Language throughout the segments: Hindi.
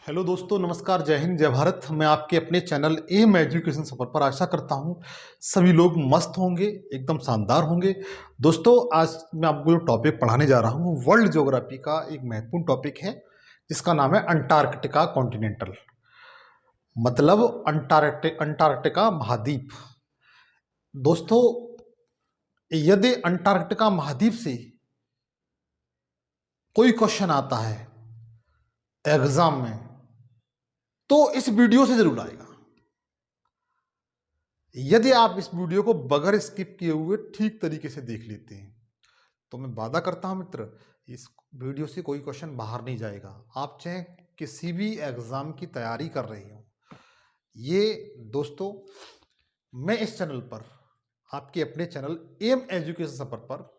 हेलो दोस्तों, नमस्कार, जय हिंद, जय भारत। मैं आपके अपने चैनल एम एजुकेशन सफर पर आशा करता हूं सभी लोग मस्त होंगे, एकदम शानदार होंगे। दोस्तों, आज मैं आपको जो टॉपिक पढ़ाने जा रहा हूं वर्ल्ड ज्योग्राफी का एक महत्वपूर्ण टॉपिक है जिसका नाम है अंटार्कटिका कॉन्टिनेंटल, मतलब अंटार्कटिका महाद्वीप। दोस्तों, यदि अंटार्कटिका महाद्वीप से कोई क्वेश्चन आता है एग्जाम में तो इस वीडियो से जरूर आएगा। यदि आप इस वीडियो को बगैर स्किप किए हुए ठीक तरीके से देख लेते हैं तो मैं वादा करता हूं मित्र, इस वीडियो से कोई क्वेश्चन बाहर नहीं जाएगा। आप चाहे किसी भी एग्जाम की तैयारी कर रहे हो, ये दोस्तों मैं इस चैनल पर, आपके अपने चैनल एम एजुकेशन सफर पर,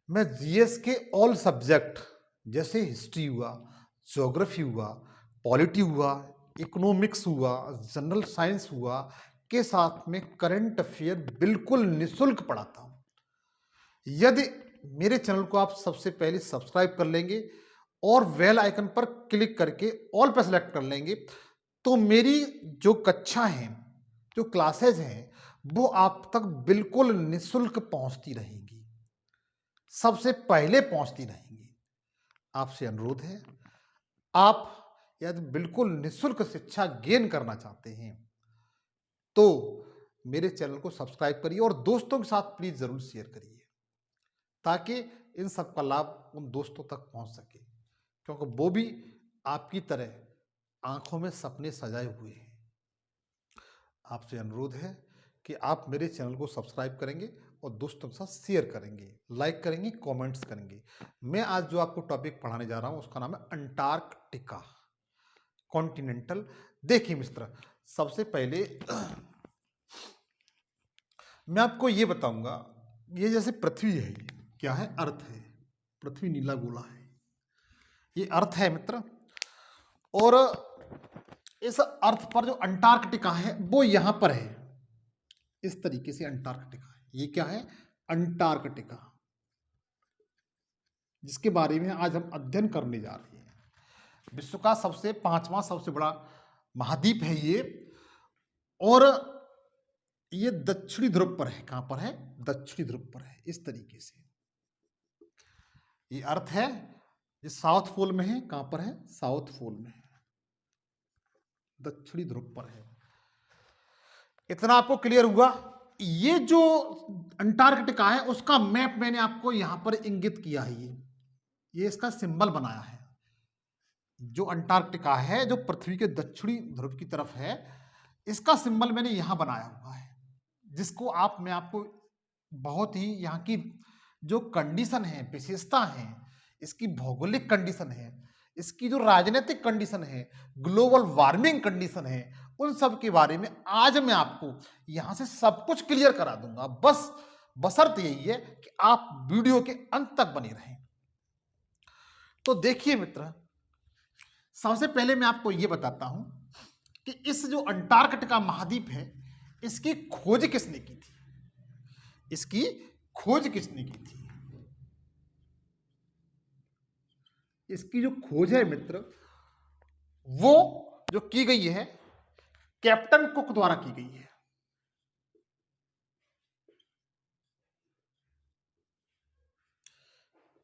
मैं जीएस के ऑल सब्जेक्ट जैसे हिस्ट्री हुआ, ज्योग्राफी हुआ, पॉलिटी हुआ, इकोनॉमिक्स हुआ, जनरल साइंस हुआ के साथ में करंट अफेयर बिल्कुल निशुल्क पढ़ाता हूं। यदि मेरे चैनल को आप सबसे पहले सब्सक्राइब कर लेंगे और बेल आइकन पर क्लिक करके ऑल पर सेलेक्ट कर लेंगे तो मेरी जो कक्षा हैं, जो क्लासेज हैं, वो आप तक बिल्कुल निशुल्क पहुंचती रहेंगी, सबसे पहले पहुंचती रहेंगी। आपसे अनुरोध है, आप यदि बिल्कुल निशुल्क शिक्षा गेन करना चाहते हैं तो मेरे चैनल को सब्सक्राइब करिए और दोस्तों के साथ प्लीज जरूर शेयर करिए ताकि इन सब का लाभ उन दोस्तों तक पहुंच सके, क्योंकि वो भी आपकी तरह आंखों में सपने सजाए हुए हैं। आपसे अनुरोध है कि आप मेरे चैनल को सब्सक्राइब करेंगे और दोस्तों के साथ शेयर करेंगे, लाइक करेंगे, कमेंट्स करेंगे। मैं आज जो आपको टॉपिक पढ़ाने जा रहा हूं उसका नाम है अंटार्कटिका कॉन्टिनेंटल। देखिए मित्र, सबसे पहले मैं आपको ये बताऊंगा, ये जैसे पृथ्वी है, ये क्या है? अर्थ है। पृथ्वी नीला गोला है, ये अर्थ है मित्र। और इस अर्थ पर जो अंटार्कटिका है वो यहां पर है, इस तरीके से अंटार्कटिका है। ये क्या है? अंटार्कटिका, जिसके बारे में आज हम अध्ययन करने जा रहे हैं। विश्व का पांचवा सबसे बड़ा महाद्वीप है ये, और ये दक्षिणी ध्रुव पर है। कहां पर है? दक्षिणी ध्रुव पर है। इस तरीके से ये अर्थ है, ये साउथ पोल में है। कहां पर है? साउथ पोल में है, दक्षिणी ध्रुव पर है। इतना आपको क्लियर हुआ? ये जो अंटार्कटिका है उसका मैप मैंने आपको यहां पर इंगित किया है। ये इसका सिंबल बनाया है। जो अंटार्कटिका है, जो पृथ्वी के दक्षिणी ध्रुव की तरफ है, इसका सिंबल मैंने यहां बनाया हुआ है, जिसको मैं आपको बहुत ही यहाँ की जो कंडीशन है, विशेषता है, इसकी भौगोलिक कंडीशन है, इसकी जो राजनीतिक कंडीशन है, ग्लोबल वार्मिंग कंडीशन है, उन सब के बारे में आज मैं आपको यहां से सब कुछ क्लियर करा दूंगा। बस बशर्त यही है कि आप वीडियो के अंत तक बने रहें। तो देखिए मित्र, सबसे पहले मैं आपको यह बताता हूं कि इस जो अंटार्कटिका महाद्वीप है, इसकी खोज किसने की थी? इसकी खोज किसने की थी? इसकी जो खोज है मित्र, वो जो की गई है कैप्टन कुक द्वारा की गई है।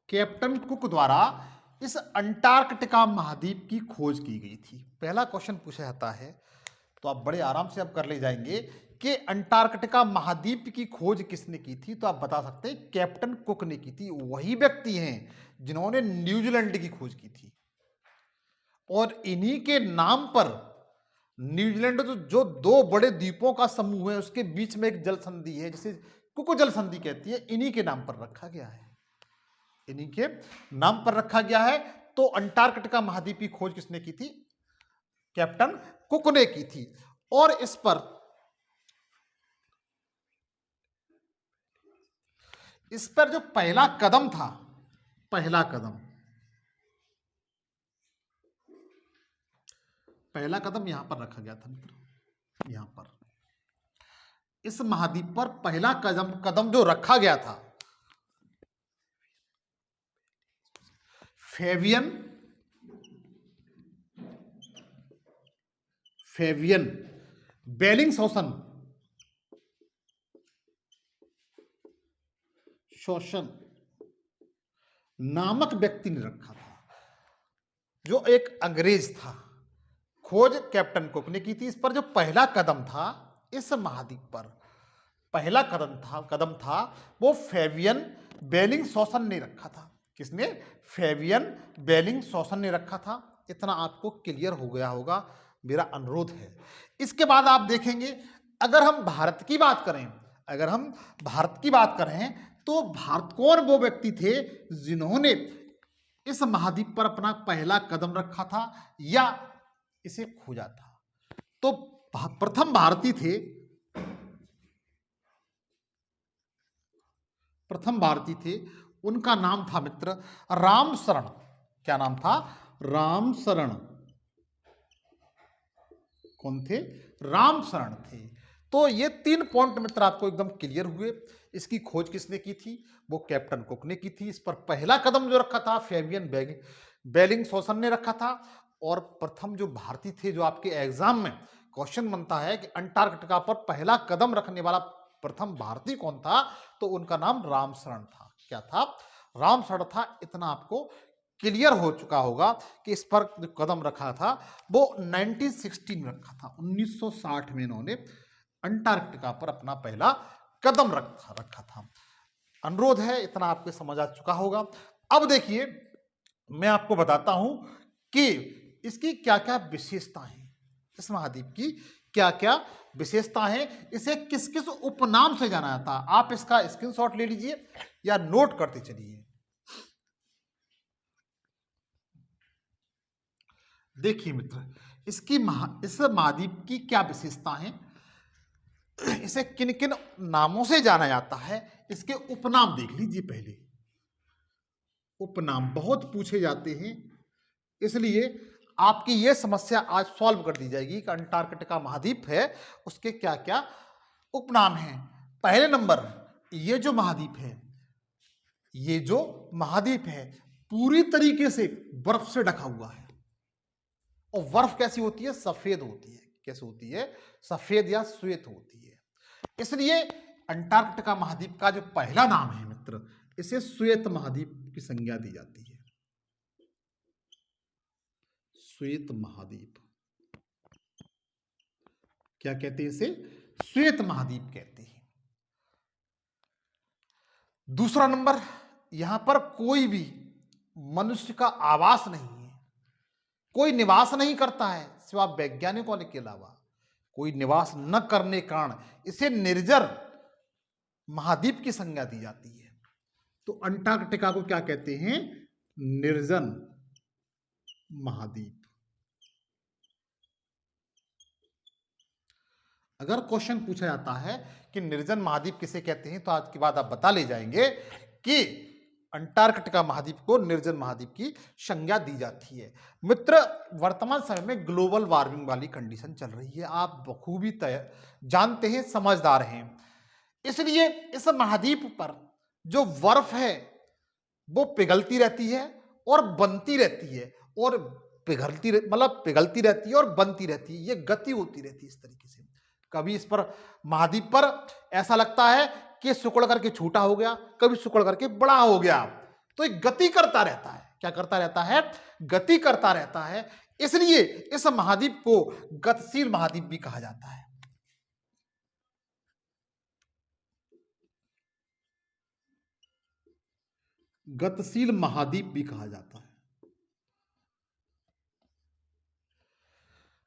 कैप्टन कुक द्वारा इस अंटार्कटिका महाद्वीप की खोज की गई थी। पहला क्वेश्चन पूछा जाता है तो आप बड़े आराम से अब कर ले जाएंगे कि अंटार्कटिका महाद्वीप की खोज किसने की थी, तो आप बता सकते हैं कैप्टन कुक ने की थी। वही व्यक्ति हैं जिन्होंने न्यूजीलैंड की खोज की थी, और इन्हीं के नाम पर न्यूजीलैंड जो दो बड़े द्वीपों का समूह है उसके बीच में एक जल संधि है जिसे कुक जल संधि कहती है, इन्हीं के नाम पर रखा गया है। इन्हीं के नाम पर रखा गया है। तो अंटार्कटिका महाद्वीप की खोज किसने की थी? कैप्टन कुक ने की थी। और इस पर जो पहला कदम था, पहला कदम यहां पर रखा गया था मित्र। यहां पर इस महाद्वीप पर पहला कदम जो रखा गया था, फेबियन फेवियन बेलिंगशॉसन शोषण नामक व्यक्ति ने रखा था, जो एक अंग्रेज था। खोज कैप्टन कुक ने की थी। इस पर जो पहला कदम था इस महाद्वीप पर, पहला कदम था वो फेवियन बेलिंगशॉसन ने रखा था। किसने? फेवियन बेलिंगशॉसन ने रखा था। इतना आपको क्लियर हो गया होगा, मेरा अनुरोध है। इसके बाद आप देखेंगे, अगर हम भारत की बात करें तो भारत कौन वो व्यक्ति थे जिन्होंने इस महाद्वीप पर अपना पहला कदम रखा था या इसे खोजा था? तो प्रथम भारतीय थे, उनका नाम था मित्र रामशरण। क्या नाम था? रामशरण। कौन थे? रामशरण थे। तो ये 3 पॉइंट मित्र आपको एकदम क्लियर हुए। इसकी खोज किसने की थी? वो कैप्टन कुक ने की थी। इस पर पहला कदम जो रखा था फेवियन बेलिंगशॉसन ने रखा था। और प्रथम जो भारतीय थे, जो आपके एग्जाम में क्वेश्चन बनता है कि अंटार्कटिका पर पहला कदम रखने वाला प्रथम भारतीय कौन था, तो उनका नाम रामशरण था। क्या था? रामशरण था। इतना आपको क्लियर हो चुका होगा कि इस पर जो कदम रखा था वो 1960 में रखा था। 1960 में इन्होंने अंटार्कटिका पर अपना पहला कदम रखा था। अनुरोध है, इतना आपको समझ आ चुका होगा। अब देखिए, मैं आपको बताता हूं कि इसकी क्या क्या विशेषता है, इस महाद्वीप की क्या क्या विशेषता है, इसे किस किस उपनाम से जाना जाता है। आप इसका स्क्रीनशॉट ले लीजिए या नोट करते चलिए। देखिए मित्र, इस महाद्वीप की क्या विशेषता है, इसे किन किन नामों से जाना जाता है, इसके उपनाम देख लीजिए। पहले उपनाम बहुत पूछे जाते हैं, इसलिए आपकी यह समस्या आज सॉल्व कर दी जाएगी कि अंटार्कटिका महाद्वीप है, उसके क्या क्या उपनाम हैं। पहले नंबर, ये जो महाद्वीप है पूरी तरीके से बर्फ से ढका हुआ है। और बर्फ कैसी होती है? सफेद होती है। कैसे होती है? सफेद या श्वेत होती है। इसलिए अंटार्कटिका महाद्वीप का जो पहला नाम है मित्र, इसे श्वेत महाद्वीप की संज्ञा दी जाती है। श्वेत महाद्वीप क्या कहते हैं? इसे श्वेत महाद्वीप कहते हैं। दूसरा नंबर, यहां पर कोई भी मनुष्य का आवास नहीं है, कोई निवास नहीं करता है सिवा वैज्ञानिकों के अलावा। कोई निवास न करने कारण इसे निर्जर महाद्वीप की संज्ञा दी जाती है। तो अंटार्कटिका को क्या कहते हैं? निर्जन महाद्वीप। अगर क्वेश्चन पूछा जाता है कि निर्जन महाद्वीप किसे कहते हैं, तो आज के बाद आप बता ले जाएंगे कि अंटार्कटिका महाद्वीप को निर्जन महाद्वीप की संज्ञा दी जाती है। मित्र, वर्तमान समय में ग्लोबल वार्मिंग वाली कंडीशन चल रही है, आप बखूबी जानते हैं, समझदार हैं। इसलिए इस महाद्वीप पर जो बर्फ है वो पिघलती रहती है और बनती रहती है, और पिघलती रहती है और बनती रहती है। ये गति होती रहती है इस तरीके से। कभी इस पर महाद्वीप पर ऐसा लगता है कि सिकुड़ करके छोटा हो गया, कभी सिकुड़ करके बड़ा हो गया। तो एक गति करता रहता है। क्या करता रहता है? गति करता रहता है। इसलिए इस महाद्वीप को गतिशील महाद्वीप भी कहा जाता है। गतिशील महाद्वीप भी कहा जाता है।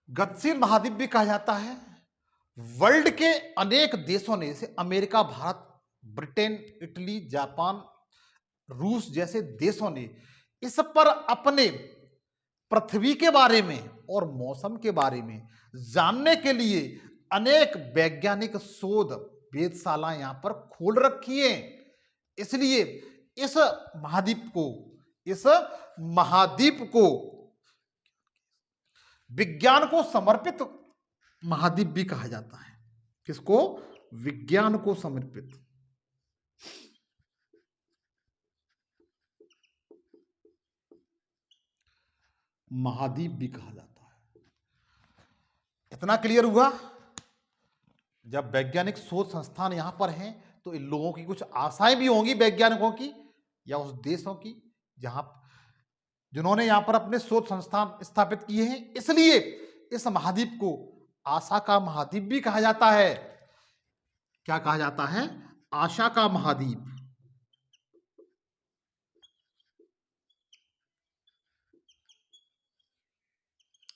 गतिशील महाद्वीप भी कहा जाता है। वर्ल्ड के अनेक देशों ने, जैसे America, Bharat, Britain, Italy, Japan, रूस जैसे देशों ने इस पर अपने पृथ्वी के बारे में और मौसम के बारे में जानने के लिए अनेक वैज्ञानिक शोध वेधशालाएं यहां पर खोल रखी हैं। इसलिए इस इस महाद्वीप को विज्ञान को समर्पित महाद्वीप भी कहा जाता है। किसको? विज्ञान को समर्पित महाद्वीप भी कहा जाता है। इतना क्लियर हुआ। जब वैज्ञानिक शोध संस्थान यहां पर हैं तो इन लोगों की कुछ आशाएं भी होंगी, वैज्ञानिकों की या उस देशों की जहां जिन्होंने यहां पर अपने शोध संस्थान स्थापित किए हैं। इसलिए इस महाद्वीप को आशा का महाद्वीप भी कहा जाता है। क्या कहा जाता है? आशा का महाद्वीप।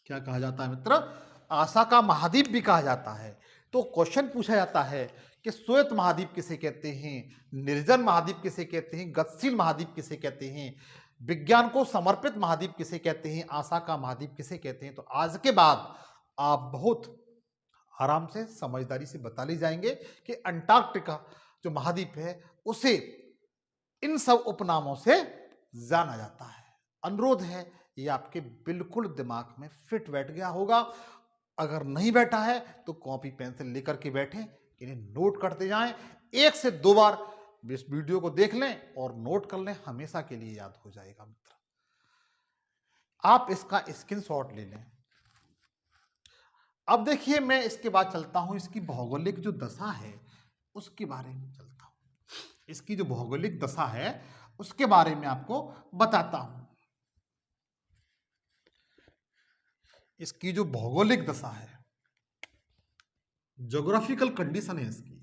क्या कहा जाता है मित्र? आशा का महाद्वीप भी कहा जाता है। तो क्वेश्चन पूछा जाता है कि श्वेत महाद्वीप किसे कहते हैं, निर्जन महाद्वीप किसे कहते हैं, गतिशील महाद्वीप किसे कहते हैं, विज्ञान को समर्पित महाद्वीप किसे कहते हैं, आशा का महाद्वीप किसे कहते हैं। तो आज के बाद आप बहुत आराम से समझदारी से बता ले जाएंगे कि अंटार्कटिका जो महाद्वीप है उसे इन सब उपनामों से जाना जाता है। अनुरोध है ये आपके बिल्कुल दिमाग में फिट बैठ गया होगा। अगर नहीं बैठा है तो कॉपी पेंसिल लेकर के बैठें, इन्हें नोट करते जाएं। 1 से 2 बार इस वीडियो को देख लें और नोट कर लें, हमेशा के लिए याद हो जाएगा मित्र। आप इसका स्क्रीनशॉट ले लें। अब देखिए, मैं इसके बाद चलता हूं, इसकी भौगोलिक जो दशा है उसके बारे में चलता हूं। इसकी जो भौगोलिक दशा है उसके बारे में आपको बताता हूं। इसकी जो भौगोलिक दशा है, ज्योग्राफिकल कंडीशन है इसकी,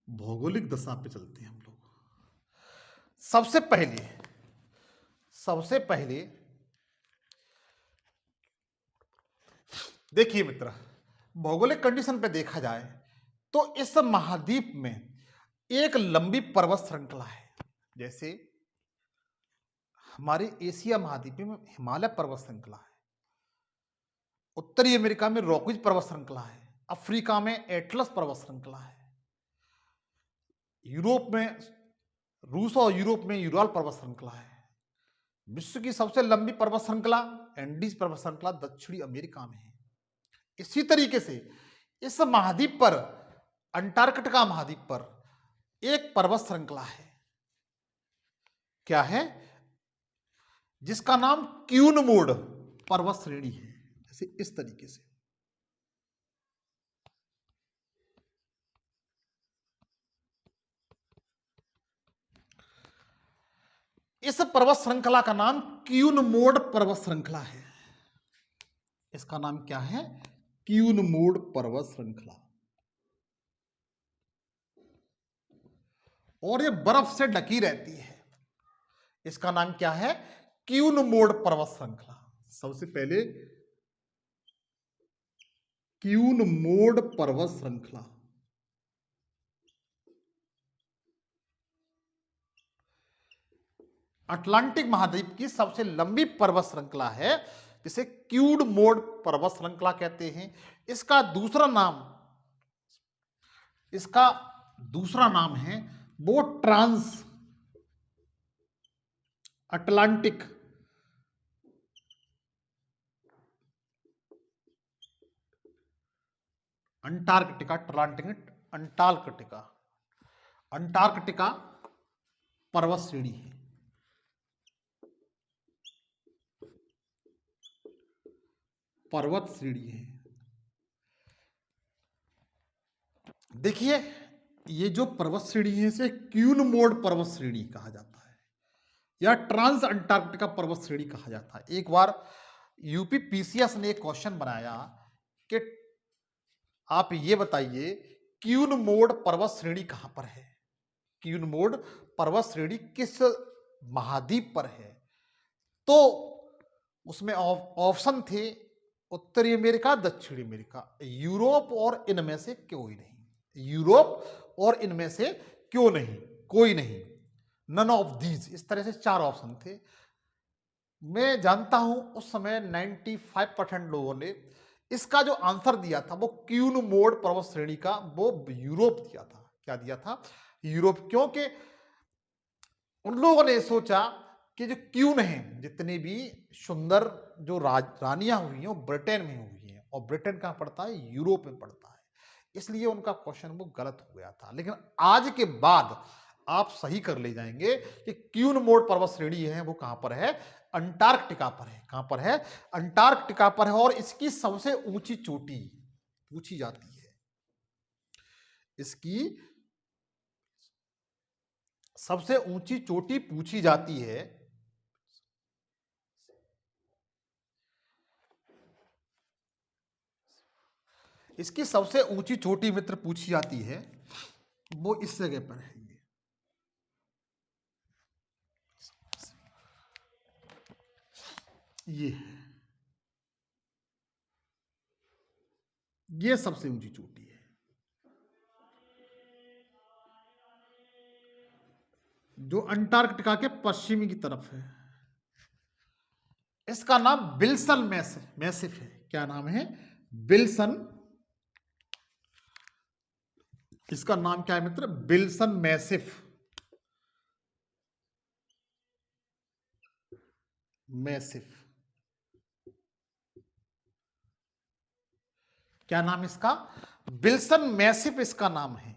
भौगोलिक दशा पे चलते हैं हम लोग। सबसे पहले देखिए मित्र, भौगोलिक कंडीशन पे देखा जाए तो इस महाद्वीप में एक लंबी पर्वत श्रृंखला है। जैसे हमारे एशिया महाद्वीप में हिमालय पर्वत श्रृंखला है, उत्तरी अमेरिका में रॉकीज पर्वत श्रृंखला है, अफ्रीका में एटलस पर्वत श्रृंखला है, यूरोप में, रूस और यूरोप में यूराल पर्वत श्रृंखला है। विश्व की सबसे लंबी पर्वत श्रृंखला एंडीज पर्वत श्रृंखला दक्षिणी अमेरिका में है। इसी तरीके से इस महाद्वीप पर, अंटार्कटिका महाद्वीप पर एक पर्वत श्रृंखला है। क्या है? जिसका नाम क्यूनमोड पर्वत श्रेणी है। जैसे इस तरीके से इस पर्वत श्रृंखला का नाम क्यूनमोड पर्वत श्रृंखला है। इसका नाम क्या है? क्यूनमोड पर्वत श्रृंखला। और ये बर्फ से ढकी रहती है। इसका नाम क्या है? क्यूनमोड पर्वत श्रृंखला। सबसे पहले क्यूनमोड पर्वत श्रृंखला। अटलांटिक महाद्वीप की सबसे लंबी पर्वत श्रृंखला है, जिसे क्यूनमोड पर्वत श्रृंखला कहते हैं। इसका दूसरा नाम है वो ट्रांस अटलांटिक अंटार्कटिका पर्वत श्रेणी है। देखिए, ये जो पर्वत श्रेणी है इसे क्यूनमोड पर्वत श्रेणी कहा जाता है या ट्रांस अंटार्कटिका पर्वत श्रेणी कहा जाता है। एक बार यूपी पीसीएस ने एक क्वेश्चन बनाया कि आप ये बताइए क्यूनमोड पर्वत श्रेणी कहां पर है, क्यूनमोड पर्वत श्रेणी किस महाद्वीप पर है। तो उसमें ऑप्शन थे उत्तरी अमेरिका, दक्षिणी अमेरिका, यूरोप और इनमें से कोई नहीं। यूरोप और इनमें से क्यों नहीं, कोई नहीं, नन ऑफ दीज, इस तरह से 4 ऑप्शन थे। मैं जानता हूं उस समय 95% लोगों ने इसका जो आंसर दिया था वो क्यूनमोड पर्वत श्रेणी का, वो यूरोप दिया था। क्या दिया था? यूरोप। क्योंकि उन लोगों ने सोचा कि जो क्यून है, जितनी भी सुंदर जो रानियां हुई हैं वो ब्रिटेन में हुई हैं, और ब्रिटेन कहां पड़ता है? यूरोप में पड़ता है। इसलिए उनका क्वेश्चन वो गलत हो गया था। लेकिन आज के बाद आप सही कर ले जाएंगे कि क्यूनमोड पर्वत श्रेणी है वो कहां पर है, अंटार्कटिका पर है। कहां पर है, अंटार्कटिका पर है। और इसकी सबसे ऊंची चोटी पूछी जाती है, इसकी सबसे ऊंची चोटी पूछी जाती है। इसकी सबसे ऊंची चोटी मित्र पूछी जाती है, वो इस जगह पर है। ये है, ये सबसे ऊंची चोटी है, जो अंटार्कटिका के पश्चिमी की तरफ है। इसका नाम विल्सन मैसिफ है। क्या नाम है, विल्सन। इसका नाम क्या है मित्र, विल्सन मैसिफ। मैसिफ, क्या नाम इसका, विल्सन मैसिफ इसका नाम है।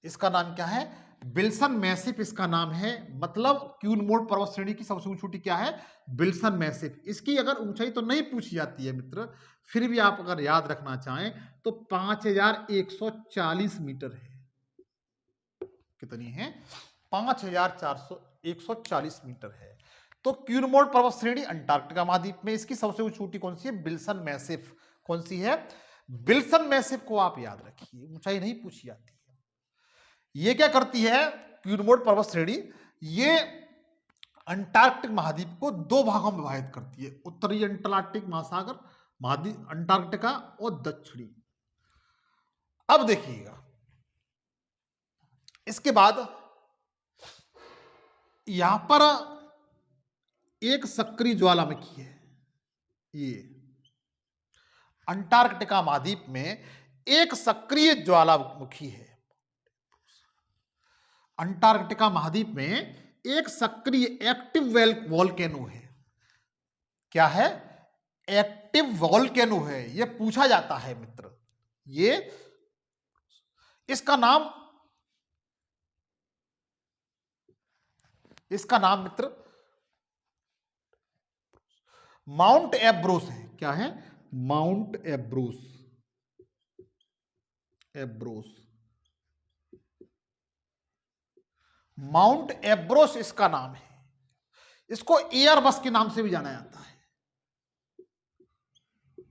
इसका नाम क्या है, विल्सन मैसिफ इसका नाम है। मतलब क्यूनमोड पर्वत श्रेणी की सबसे ऊंची चोटी क्या है, विल्सन मैसिफ। इसकी अगर ऊंचाई तो नहीं पूछी जाती है मित्र, फिर भी आप अगर याद रखना चाहें तो 5140 मीटर है। कितनी है, 544140 मीटर है। तो क्यूनमोड पर्वत श्रेणी अंटार्कटिका महाद्वीप में, इसकी सबसे ऊंची चोटी कौन सी है, विल्सन मैसिफ। कौन सी है, विल्सन मैसिफ को आप याद रखिए, ऊंचाई नहीं पूछी जाती है। ये क्या करती है, क्यूनमोड पर्वत श्रेणी, ये अंटार्कटिक महाद्वीप को दो भागों में विभाजित करती है, उत्तरी अंटार्कटिक महासागर महाद्वीप अंटार्कटिका और दक्षिणी। अब देखिएगा, इसके बाद यहां पर एक सक्रिय ज्वालामुखी है। ये अंटार्कटिका महाद्वीप में एक सक्रिय ज्वालामुखी है। अंटार्कटिका महाद्वीप में एक सक्रिय एक्टिव वॉल्केनो है। क्या है, एक्टिव वॉल्केनो है। यह पूछा जाता है मित्र। ये इसका नाम मित्र माउंट एब्रोस है। क्या है, माउंट एब्रोस। माउंट एब्रोस इसका नाम है। इसको एयरबस के नाम से भी जाना जाता है,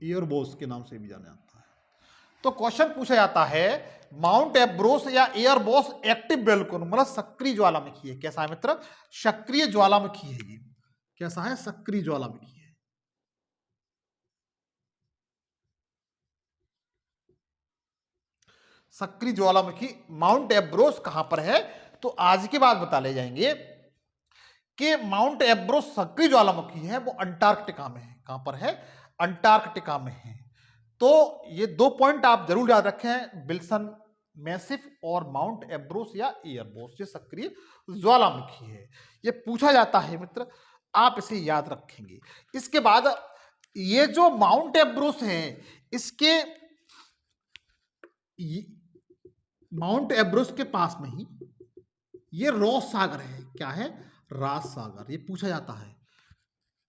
एयरबोस के नाम से भी जाना जाता है। तो क्वेश्चन पूछा जाता है, माउंट एब्रोस या एयरबोस एक्टिव वोल्केनो, मतलब सक्रिय ज्वालामुखी है। कैसा है मित्र, सक्रिय ज्वालामुखी है। ये कैसा है, सक्रिय ज्वालामुखी है। सक्रिय ज्वालामुखी माउंट एब्रोस कहां पर है, तो आज के बाद बता ले जाएंगे कि माउंट एब्रोस सक्रिय ज्वालामुखी है, वो अंटार्कटिका में है। कहां पर है, अंटार्कटिका में है। तो ये दो पॉइंट आप जरूर याद रखें, विल्सन मैसिफ और माउंट एब्रोस या एयरबोस, ये सक्रिय ज्वालामुखी है। ये पूछा जाता है मित्र, आप इसे याद रखेंगे। इसके बाद ये जो माउंट एब्रोस है, इसके माउंट एब्रोस के पास में ही ये रॉस सागर है। क्या है, रॉस सागर। ये पूछा जाता है,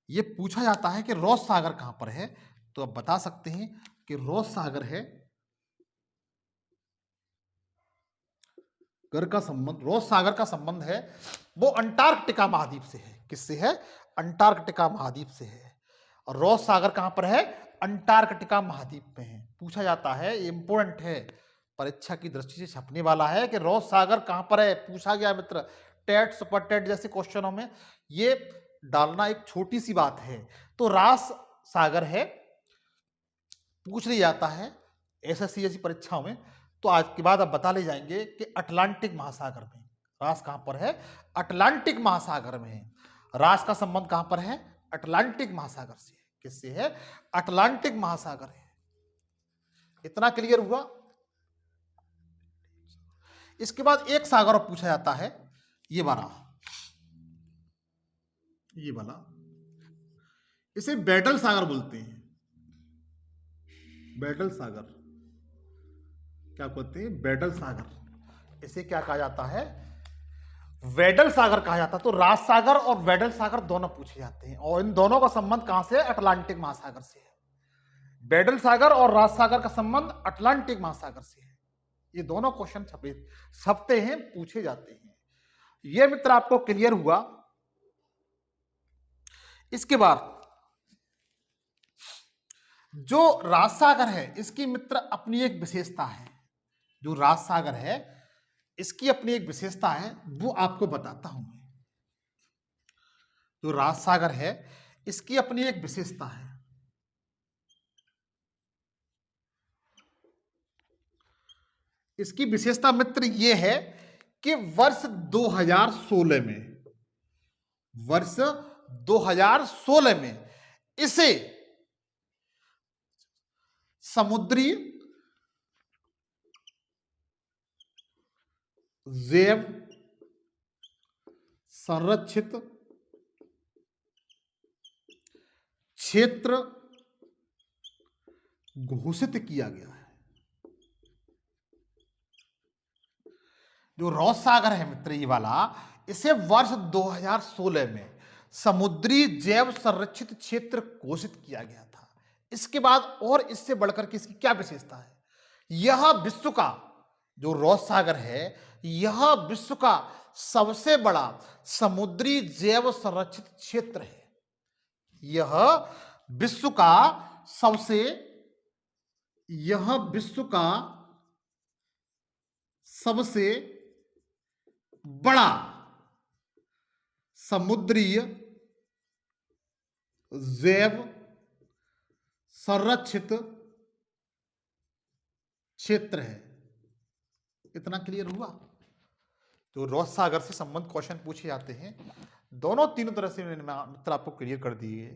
ये पूछा जाता है कि रॉस सागर कहां पर है। तो आप बता सकते हैं कि रॉस सागर है, रॉस सागर का संबंध है वो अंटार्कटिका महाद्वीप से है। किससे है, अंटार्कटिका महाद्वीप से है। और रॉस सागर कहां पर है, अंटार्कटिका महाद्वीप में है। पूछा जाता है, इंपोर्टेंट है, परीक्षा की दृष्टि से छपने वाला है कि रॉस सागर कहां पर है। पूछा गया मित्र, टेट सुपर टेट जैसे क्वेश्चनों में ये डालना एक छोटी सी बात है। तो रॉस सागर है, पूछ लिया जाता है एसएससी जैसी परीक्षाओं में। तो आज के बाद अब बता ले जाएंगे कि अटलांटिक महासागर में रास कहां पर है, अटलांटिक महासागर में है। रास का संबंध कहां पर है, अटलांटिक महासागर से है। किससे है, अटलांटिक महासागर है। इतना क्लियर हुआ। इसके बाद एक सागर और पूछा जाता है, ये वाला, इसे बैटल सागर बोलते हैं। बैटल सागर, क्या कहते हैं, बैटल सागर। इसे क्या कहा जाता है? वेडल सागर कहा जाता है। तो राज सागर और वेडल सागर दोनों पूछे जाते हैं, और इन दोनों का संबंध कहां से है? अटलांटिक महासागर से है। वेडल सागर और राज सागर का संबंध अटलांटिक महासागर से है। ये दोनों क्वेश्चन छपते हैं, पूछे जाते हैं। ये मित्र आपको क्लियर हुआ। इसके बाद जो राज सागर है इसकी मित्र अपनी एक विशेषता है। जो राज सागर है इसकी अपनी एक विशेषता है, वो आपको बताता हूं मैं। जो राज सागर है इसकी अपनी एक विशेषता है। इसकी विशेषता मित्र ये है कि वर्ष 2016 में इसे समुद्री जैव संरक्षित क्षेत्र घोषित किया गया है। जो रॉस सागर है मित्र ये वाला, इसे वर्ष 2016 में समुद्री जैव संरक्षित क्षेत्र घोषित किया गया था। इसके बाद और इससे बढ़कर के इसकी क्या विशेषता है? यह विश्व का, जो रॉस सागर है, यह विश्व का सबसे बड़ा समुद्री जैव संरक्षित क्षेत्र है। यह विश्व का सबसे बड़ा समुद्री जैव संरक्षित क्षेत्र है। इतना क्लियर हुआ? तो रॉस सागर से संबंध क्वेश्चन पूछे जाते हैं, दोनों तीनों तरह से मैंने मित्र आपको क्लियर कर दिए।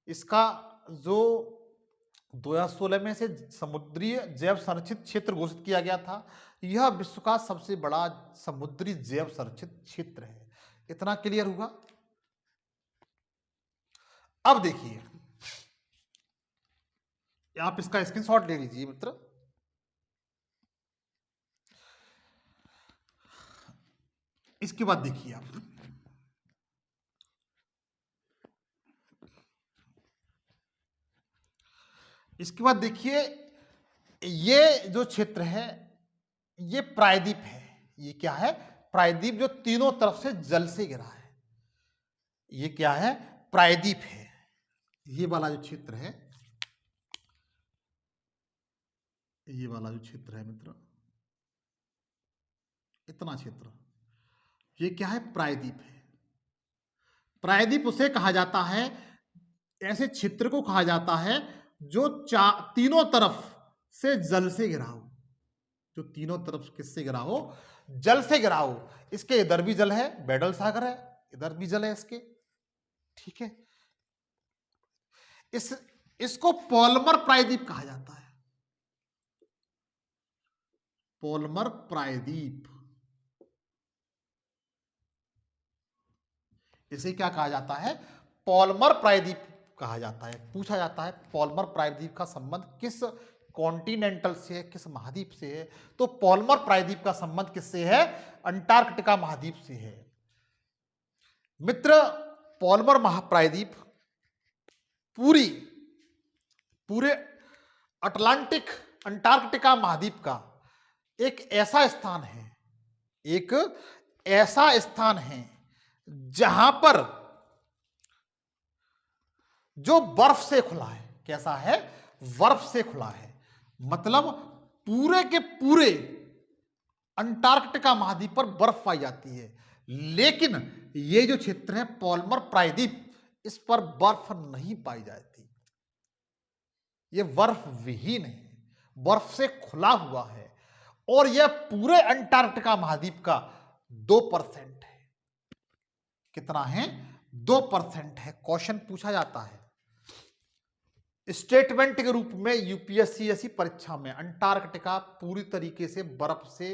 इसका जो 2016 में से समुद्री जैव संरक्षित क्षेत्र घोषित किया गया था, यह विश्व का सबसे बड़ा समुद्री जैव संरक्षित क्षेत्र है। इतना क्लियर हुआ? अब देखिए, आप इसका स्क्रीनशॉट ले लीजिए मित्र। इसके बाद देखिए आप, इसके बाद देखिए, ये जो क्षेत्र है ये प्रायद्वीप है। ये क्या है? प्रायद्वीप, जो तीनों तरफ से जल से घिरा है। ये क्या है? प्रायद्वीप है। ये वाला जो क्षेत्र है, ये वाला जो क्षेत्र है मित्र, इतना क्षेत्र, ये क्या है? प्रायद्वीप है। प्रायद्वीप उसे कहा जाता है, ऐसे क्षेत्र को कहा जाता है जो तीनों तरफ से जल से घिरा हो। जो तीनों तरफ किससे घिरा हो? जल से घिरा हो। इसके इधर भी जल है, वेडल सागर है, इधर भी जल है इसके, ठीक है। इसको पॉलमर प्रायद्वीप कहा जाता है। पॉलमर प्रायद्वीप, इसे क्या कहा जाता है? पॉलमर प्रायद्वीप कहा जाता है। पूछा जाता है पॉलमर प्रायद्वीप का संबंध किस कॉन्टिनेंटल से है, किस महाद्वीप से है? तो पॉलमर प्रायद्वीप का संबंध किससे है? अंटार्कटिका महाद्वीप से है। मित्र, पॉलमर महाप्रायद्वीप पूरे अटलांटिक अंटार्कटिका महाद्वीप का एक ऐसा स्थान है जहां पर जो बर्फ से खुला है। कैसा है? बर्फ से खुला है। मतलब पूरे के पूरे अंटार्कटिका महाद्वीप पर बर्फ पाई जाती है, लेकिन ये जो क्षेत्र है पॉलमर प्रायद्वीप, इस पर बर्फ नहीं पाई जाती। ये बर्फ विहीन है, बर्फ से खुला हुआ है, और यह पूरे अंटार्कटिका महाद्वीप का 2% है। कितना है? 2% है। क्वेश्चन पूछा जाता है स्टेटमेंट के रूप में यूपीएससी जैसी परीक्षा में, अंटार्कटिका पूरी तरीके से बर्फ से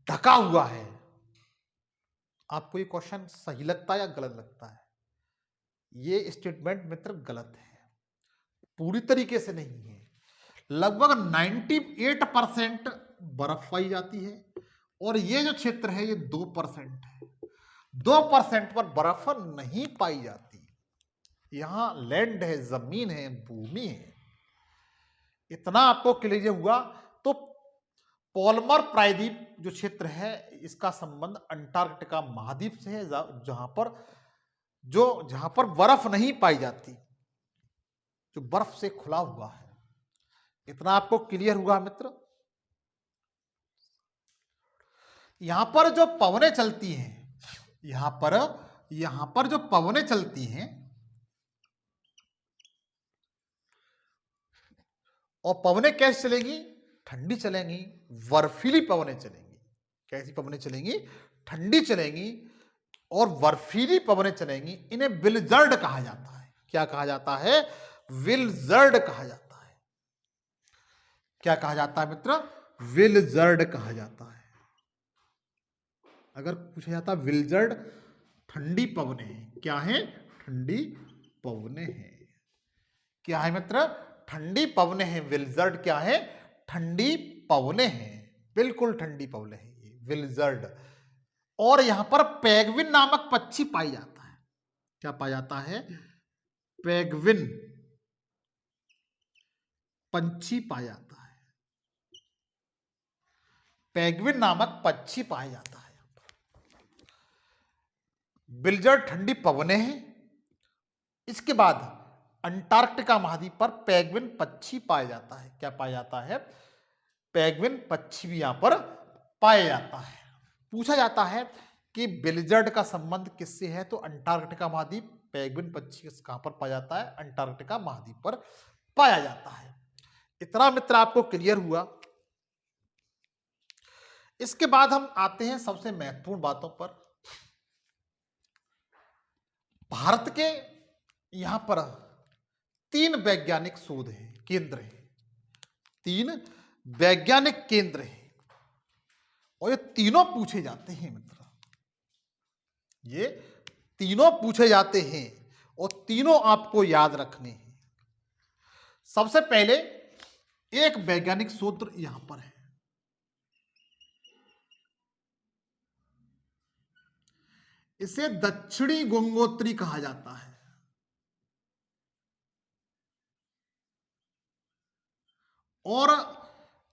ढका हुआ है। आपको ये क्वेश्चन सही लगता है या गलत लगता है? ये स्टेटमेंट मित्र गलत है। पूरी तरीके से नहीं है, लगभग 98% बर्फ पाई जाती है और ये जो क्षेत्र है ये 2% है। 2% पर बर्फ नहीं पाई जाती। यहां लैंड है, जमीन है, भूमि है। इतना आपको क्लियर हुआ। तो पोलमर प्रायद्वीप जो क्षेत्र है इसका संबंध अंटार्कटिका महाद्वीप से है, जहां पर बर्फ नहीं पाई जाती, जो बर्फ से खुला हुआ है। इतना आपको क्लियर हुआ मित्र। यहां पर जो पवनें चलती हैं, यहां पर जो पवनें चलती हैं और पवनें कैसे चलेंगी? ठंडी चलेंगी, बर्फीली पवनें चलेंगी। कैसी पवनें चलेंगी? ठंडी चलेंगी और बर्फीली पवनें चलेंगी। इन्हें विलजर्ड कहा जाता है। क्या कहा जाता है? विलजर्ड कहा जाता है। क्या कहा जाता है मित्र? विलजर्ड कहा जाता है। अगर पूछा जाता विलजर्ड, ठंडी पवनें हैं। क्या है? ठंडी पवनें हैं। क्या है मित्र? ठंडी पवनें हैं। विलजर्ड क्या है? ठंडी पवनें हैं। बिल्कुल ठंडी पवनें हैं ये विलजर्ड। और यहां पर पेंगुइन नामक पक्षी पाई जाता है। क्या पाया जाता है? पेंगुइन पंछी पाया जाता है। पेंगुइन नामक पक्षी पाया जाता है। विलजर्ड ठंडी पवनें हैं। इसके बाद अंटार्कटिका महाद्वीप पर पेंगुइन पक्षी पाया जाता है। क्या पाया जाता है? पेंगुइन पक्षी भी यहां पर पाया जाता है। पूछा जाता है कि विलजर्ड का संबंध किससे है? तो अंटार्कटिका महाद्वीप। पेंगुइन पक्षी कहां पर पाया जाता है? अंटार्कटिका महाद्वीप पर पाया जाता है। इतना मित्र आपको क्लियर हुआ। इसके बाद हम आते हैं सबसे महत्वपूर्ण बातों पर। भारत के यहां पर 3 वैज्ञानिक शोध हैं, केंद्र हैं। 3 वैज्ञानिक केंद्र हैं और ये तीनों पूछे जाते हैं मित्र। ये तीनों पूछे जाते हैं और तीनों आपको याद रखने हैं। सबसे पहले एक वैज्ञानिक सूत्र यहां पर है। इसे दक्षिणी गंगोत्री कहा जाता है। और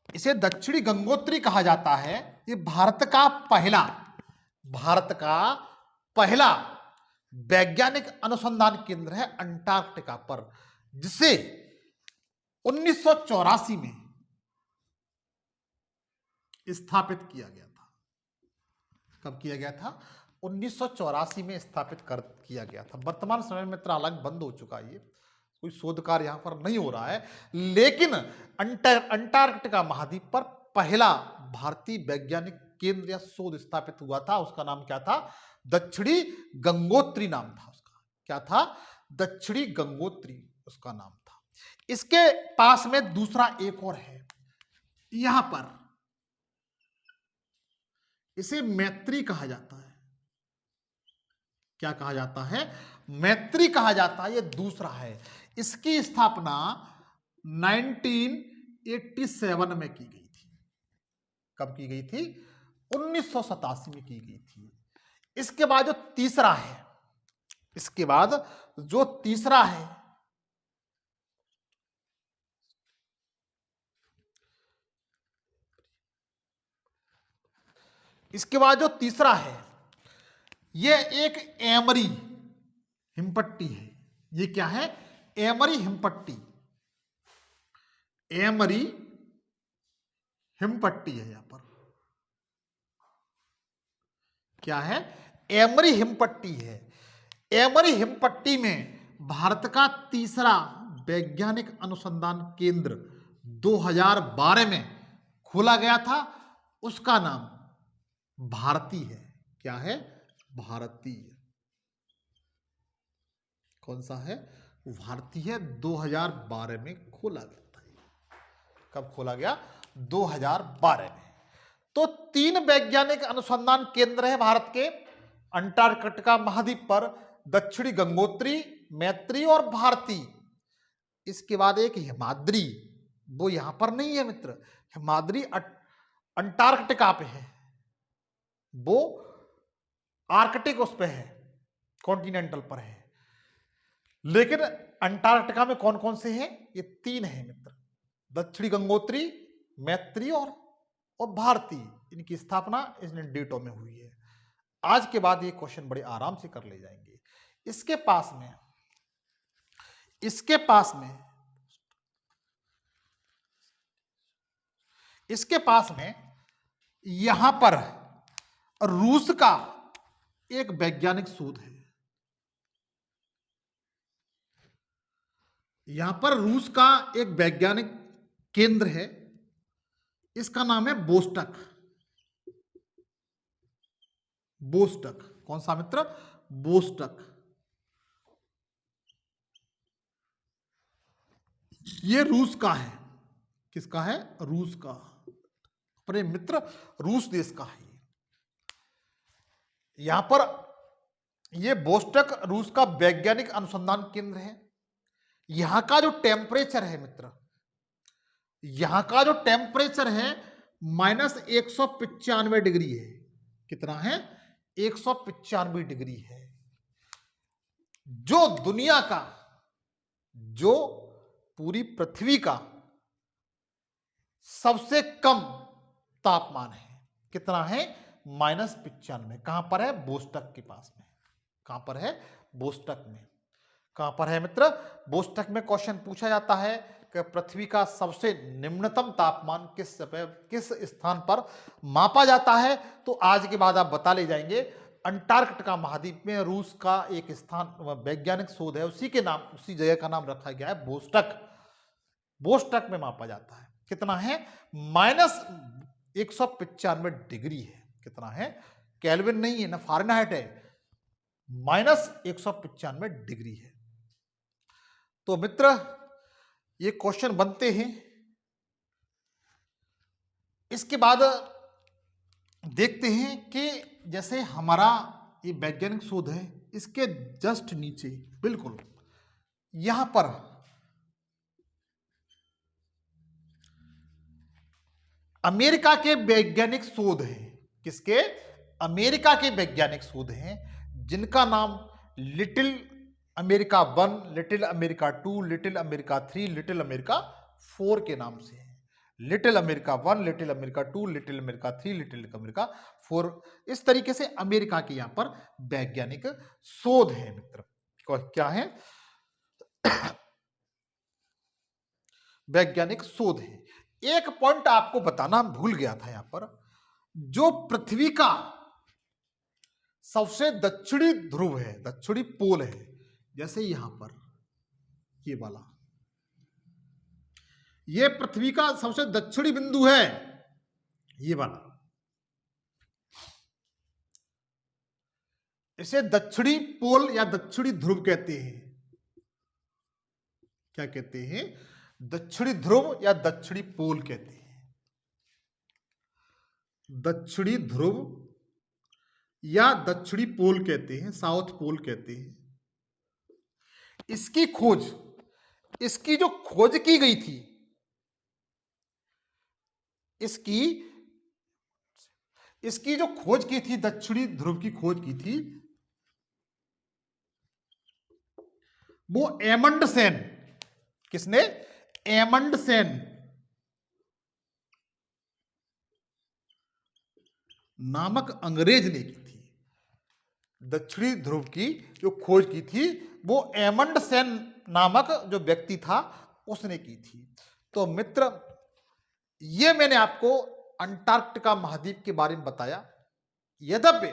इसे दक्षिणी गंगोत्री कहा जाता है। ये भारत का पहला वैज्ञानिक अनुसंधान केंद्र है अंटार्कटिका पर, जिसे 1984 में स्थापित किया गया था। कब किया गया था? 1984 में स्थापित किया गया था। वर्तमान समय में मित्र अलग बंद हो चुका है। ये कोई शोध कार्य यहां पर नहीं हो रहा है, लेकिन अंटार्कटिका महाद्वीप पर पहला भारतीय वैज्ञानिक केंद्र या शोध स्थापित हुआ था। उसका नाम क्या था? दक्षिणी गंगोत्री नाम था उसका। क्या था? दक्षिणी गंगोत्री उसका नाम था। इसके पास में दूसरा एक और है यहां पर, इसे मैत्री कहा जाता है। क्या कहा जाता है? मैत्री कहा जाता है। ये दूसरा है। इसकी स्थापना 1987 में की गई थी। कब की गई थी? 1987 में की गई थी। इसके बाद जो तीसरा है, इसके बाद जो तीसरा है, इसके बाद जो तीसरा है, ये एक एमरी हिमपट्टी है। ये क्या है? एमरी हिमपट्टी। एमरी हिमपट्टी है। यहां पर क्या है? एमरी हिमपट्टी है। एमरी हिमपट्टी में भारत का तीसरा वैज्ञानिक अनुसंधान केंद्र 2012 में खोला गया था। उसका नाम भारती है। क्या है? भारती। कौन सा है? भारती है। 2012 में खोला गया था। कब खोला गया? 2012 में। तो 3 वैज्ञानिक अनुसंधान केंद्र है भारत के अंटार्कटिका महाद्वीप पर, दक्षिणी गंगोत्री, मैत्री और भारती। इसके बाद एक हिमाद्री, वो यहां पर नहीं है मित्र। हिमाद्री अंटार्कटिका पे है। वो आर्कटिक उस पे है, कॉन्टिनेंटल पर है। लेकिन अंटार्कटिका में कौन कौन से हैं? ये 3 हैं मित्र, दक्षिणी गंगोत्री, मैत्री और भारती। इनकी स्थापना इन डेटों में हुई है। आज के बाद ये क्वेश्चन बड़े आराम से कर ले जाएंगे। इसके पास में यहां पर रूस का एक वैज्ञानिक शोध है। यहां पर रूस का एक वैज्ञानिक केंद्र है, इसका नाम है बोस्टक। बोस्टक कौन सा मित्र? बोस्टक। ये रूस का है। किसका है? रूस का। अपने मित्र रूस देश का है। यहां पर ये बोस्टक रूस का वैज्ञानिक अनुसंधान केंद्र है। यहां का जो टेम्परेचर है मित्र, यहां का जो टेम्परेचर है -195 डिग्री है। कितना है? 195 डिग्री है। जो दुनिया का, जो पूरी पृथ्वी का सबसे कम तापमान है। कितना है? -95। कहां पर है? बोस्टक के पास में। कहां पर है? बोस्टक में। कहां पर है मित्र? बोस्टक में क्वेश्चन पूछा जाता है कि पृथ्वी का सबसे निम्नतम तापमान किस स्थान पर मापा जाता है। तो आज के बाद आप बता ले जाएंगे। अंटार्कटिका महाद्वीप में रूस का एक स्थान वैज्ञानिक शोध है, उसी जगह का नाम रखा गया है बोस्टक। बोस्टक में मापा जाता है। कितना है? -195 डिग्री है। कितना है? केल्विन नहीं है ना, फ़ारेनहाइट है। -195 डिग्री है। तो मित्र ये क्वेश्चन बनते हैं। इसके बाद देखते हैं कि जैसे हमारा ये वैज्ञानिक शोध है, इसके जस्ट नीचे बिल्कुल यहां पर अमेरिका के वैज्ञानिक शोध हैं। किसके? अमेरिका के वैज्ञानिक शोध हैं, जिनका नाम little America 1, little America 2, little America 3, little America 4 के नाम से है। Little America 1, little America 2, little America 3, little America 4। इस तरीके से अमेरिका के यहां पर वैज्ञानिक शोध है मित्र। क्या है? वैज्ञानिक शोध है। एक पॉइंट आपको बताना भूल गया था। यहां पर जो पृथ्वी का सबसे दक्षिणी ध्रुव है, दक्षिणी पोल है, जैसे यहां पर ये वाला, ये पृथ्वी का सबसे दक्षिणी बिंदु है, ये वाला। इसे दक्षिणी पोल या दक्षिणी ध्रुव कहते हैं। क्या कहते हैं? दक्षिणी ध्रुव या दक्षिणी पोल कहते हैं। दक्षिणी ध्रुव या दक्षिणी पोल कहते हैं, साउथ पोल कहते हैं। इसकी जो खोज की गई थी, इसकी जो खोज की थी, दक्षिणी ध्रुव की खोज की थी, वो एमंडसेन। किसने? एमंडसेन नामक अंग्रेज ने की थी। दक्षिणी ध्रुव की जो खोज की थी वो एमंडसेन नामक जो व्यक्ति था उसने की थी। तो मित्र ये मैंने आपको अंटार्कटिका महाद्वीप के बारे में बताया। यद्यपि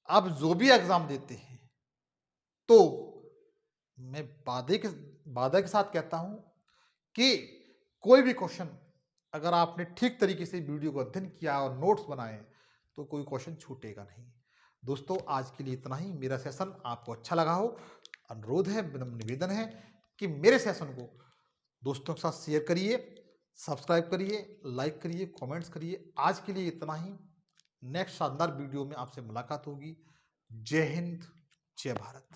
आप जो भी एग्जाम देते हैं तो मैं वादे के साथ कहता हूं कि कोई भी क्वेश्चन अगर आपने ठीक तरीके से वीडियो को अध्ययन किया और नोट्स बनाए तो कोई क्वेश्चन छूटेगा नहीं। दोस्तों आज के लिए इतना ही। मेरा सेशन आपको अच्छा लगा हो, अनुरोध है, निवेदन है कि मेरे सेशन को दोस्तों के साथ शेयर करिए, सब्सक्राइब करिए, लाइक करिए, कमेंट्स करिए। आज के लिए इतना ही। नेक्स्ट शानदार वीडियो में आपसे मुलाकात होगी। जय हिंद, जय भारत।